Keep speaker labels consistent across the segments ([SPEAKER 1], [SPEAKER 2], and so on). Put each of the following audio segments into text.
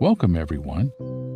[SPEAKER 1] Welcome, everyone.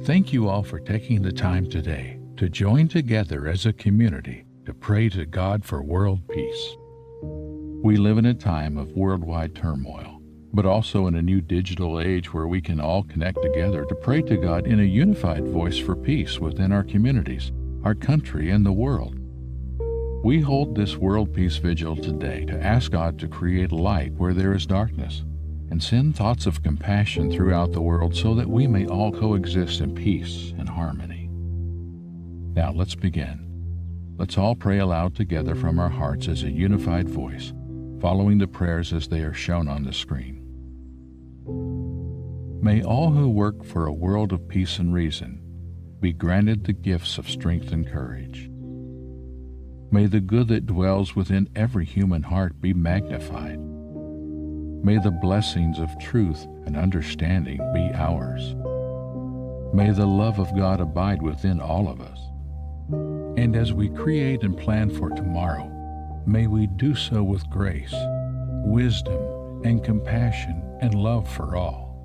[SPEAKER 1] Thank you all for taking the time today to join together as a community to pray to God for world peace. We live in a time of worldwide turmoil, but also in a new digital age where we can all connect together to pray to God in a unified voice for peace within our communities, our country, and the world. We hold this World Peace Vigil today to ask God to create light where there is darkness, and send thoughts of compassion throughout the world so that we may all coexist in peace and harmony. Now let's begin. Let's all pray aloud together from our hearts as a unified voice, following the prayers as they are shown on the screen. May all who work for a world of peace and reason be granted the gifts of strength and courage. May the good that dwells within every human heart be magnified. May the blessings of truth and understanding be ours. May the love of God abide within all of us. And as we create and plan for tomorrow, may we do so with grace, wisdom, and compassion and love for all.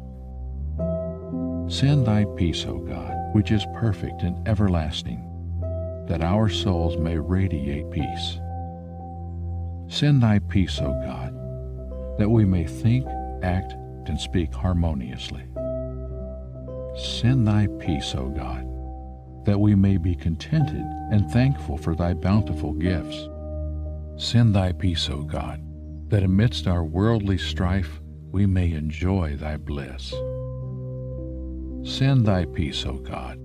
[SPEAKER 1] Send thy peace, O God, which is perfect and everlasting, that our souls may radiate peace. Send thy peace, O God, that we may think, act, and speak harmoniously. Send thy peace, O God, that we may be contented and thankful for thy bountiful gifts. Send thy peace, O God, that amidst our worldly strife we may enjoy thy bliss. Send thy peace, O God,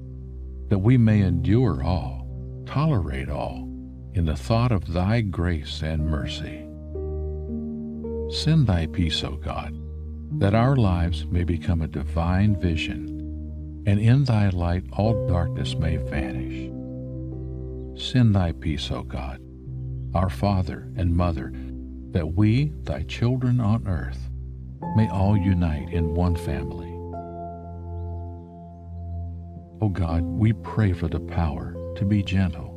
[SPEAKER 1] that we may endure all, tolerate all, in the thought of thy grace and mercy. Send thy peace, O God, that our lives may become a divine vision, and in thy light all darkness may vanish. Send thy peace, O God, our Father and Mother, that we, thy children on earth, may all unite in one family. O God, we pray for the power to be gentle,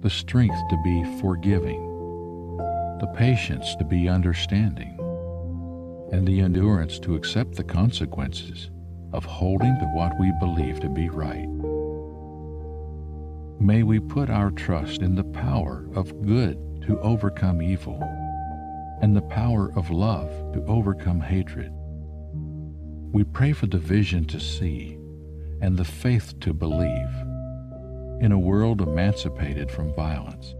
[SPEAKER 1] the strength to be forgiving, the patience to be understanding, and the endurance to accept the consequences of holding to what we believe to be right. May we put our trust in the power of good to overcome evil, and the power of love to overcome hatred. We pray for the vision to see and the faith to believe in a world emancipated from violence,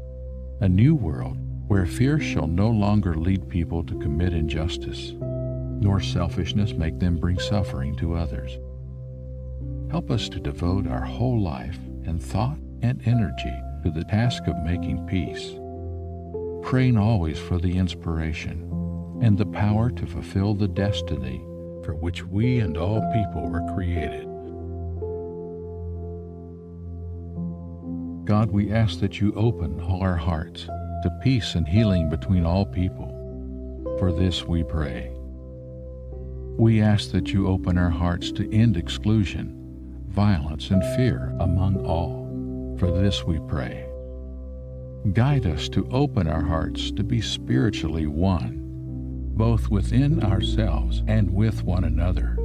[SPEAKER 1] a new world where fear shall no longer lead people to commit injustice, nor selfishness make them bring suffering to others. Help us to devote our whole life and thought and energy to the task of making peace, praying always for the inspiration and the power to fulfill the destiny for which we and all people were created. God, we ask that you open all our hearts to peace and healing between all people. For this we pray. We ask that you open our hearts to end exclusion, violence, and fear among all. For this we pray. Guide us to open our hearts to be spiritually one, both within ourselves and with one another.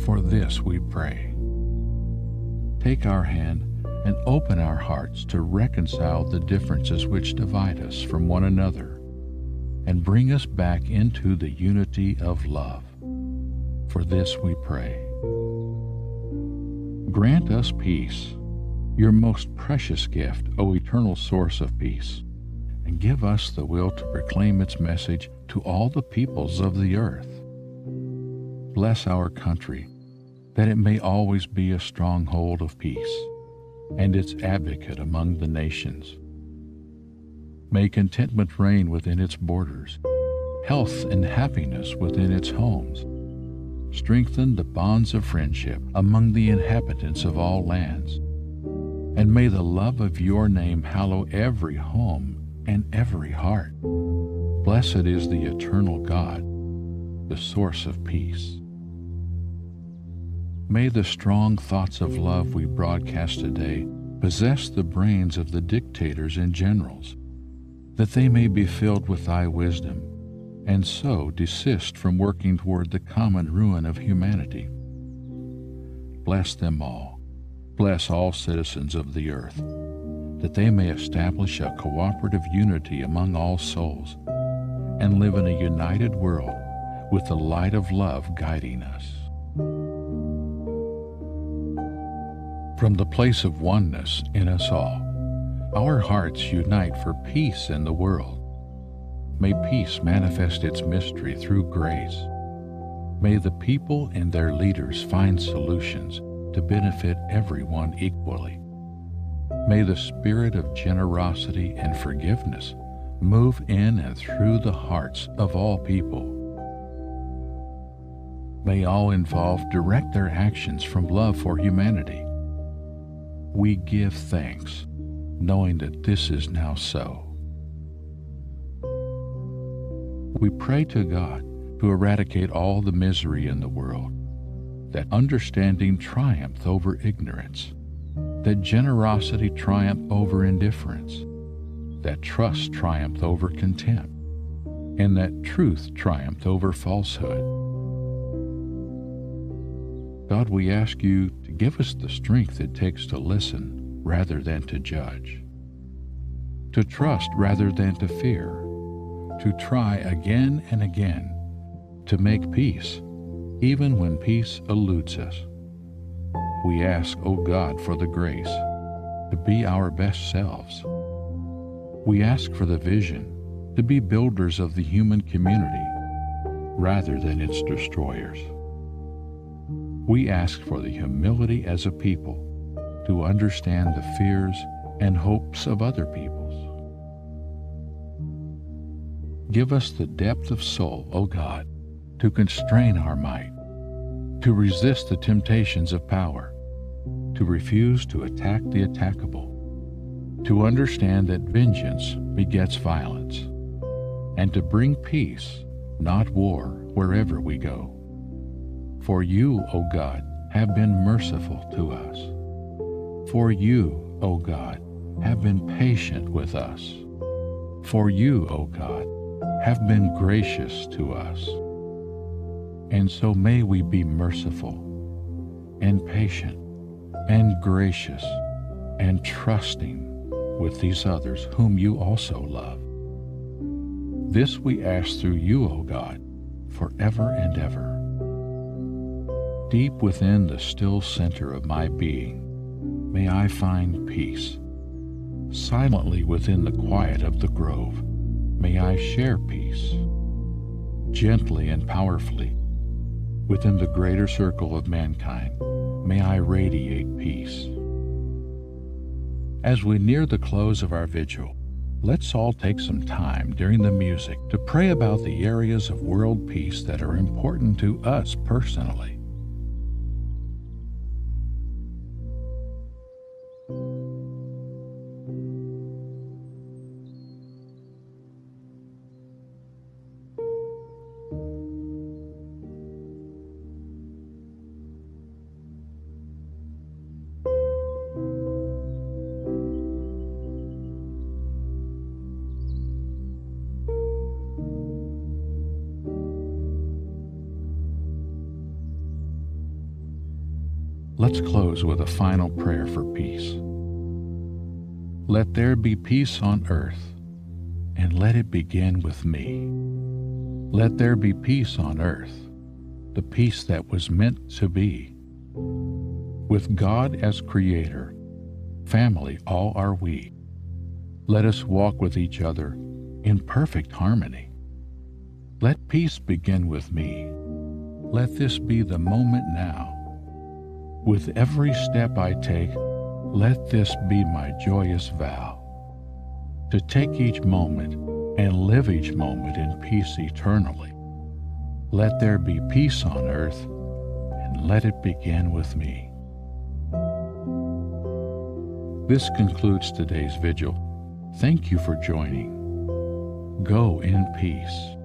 [SPEAKER 1] For this we pray. Take our hand and open our hearts to reconcile the differences which divide us from one another, and bring us back into the unity of love. For this we pray. Grant us peace, your most precious gift, O eternal source of peace, and give us the will to proclaim its message to all the peoples of the earth. Bless our country, that it may always be a stronghold of peace, and its advocate among the nations. May contentment reign within its borders, health and happiness within its homes. Strengthen the bonds of friendship among the inhabitants of all lands. And may the love of your name hallow every home and every heart. Blessed is the eternal God, the source of peace. May the strong thoughts of love we broadcast today possess the brains of the dictators and generals, that they may be filled with thy wisdom, and so desist from working toward the common ruin of humanity. bless them all. Bless all citizens of the earth, that they may establish a cooperative unity among all souls and live in a united world with the light of love guiding us. From the place of oneness in us all, our hearts unite for peace in the world. May peace manifest its mystery through grace. May the people and their leaders find solutions to benefit everyone equally. May the spirit of generosity and forgiveness move in and through the hearts of all people. May all involved direct their actions from love for humanity. We give thanks, knowing that this is now so. We pray to God to eradicate all the misery in the world, that understanding triumph over ignorance, that generosity triumph over indifference, that trust triumph over contempt, and that truth triumph over falsehood. God, we ask you to give us the strength it takes to listen rather than to judge, to trust rather than to fear, to try again and again to make peace, even when peace eludes us. We ask, O God, for the grace to be our best selves. We ask for the vision to be builders of the human community rather than its destroyers. We ask for the humility as a people to understand the fears and hopes of other peoples. Give us the depth of soul, O God, to constrain our might, to resist the temptations of power, to refuse to attack the attackable, to understand that vengeance begets violence, and to bring peace, not war, wherever we go. For you, O God, have been merciful to us. For you, O God, have been patient with us. For you, O God, have been gracious to us. And so may we be merciful and patient and gracious and trusting with these others whom you also love. This we ask through you, O God, forever and ever. Deep within the still center of my being, may I find peace. Silently within the quiet of the grove, may I share peace. Gently and powerfully, within the greater circle of mankind, may I radiate peace. As we near the close of our vigil, let's all take some time during the music to pray about the areas of world peace that are important to us personally. Let's close with a final prayer for peace. Let there be peace on earth, and let it begin with me. Let there be peace on earth, the peace that was meant to be. With God as creator, family all are we. Let us walk with each other in perfect harmony. Let peace begin with me. Let this be the moment now. With every step I take, let this be my joyous vow, to take each moment and live each moment in peace eternally. Let there be peace on earth, and let it begin with me. This concludes today's vigil. Thank you for joining. Go in peace.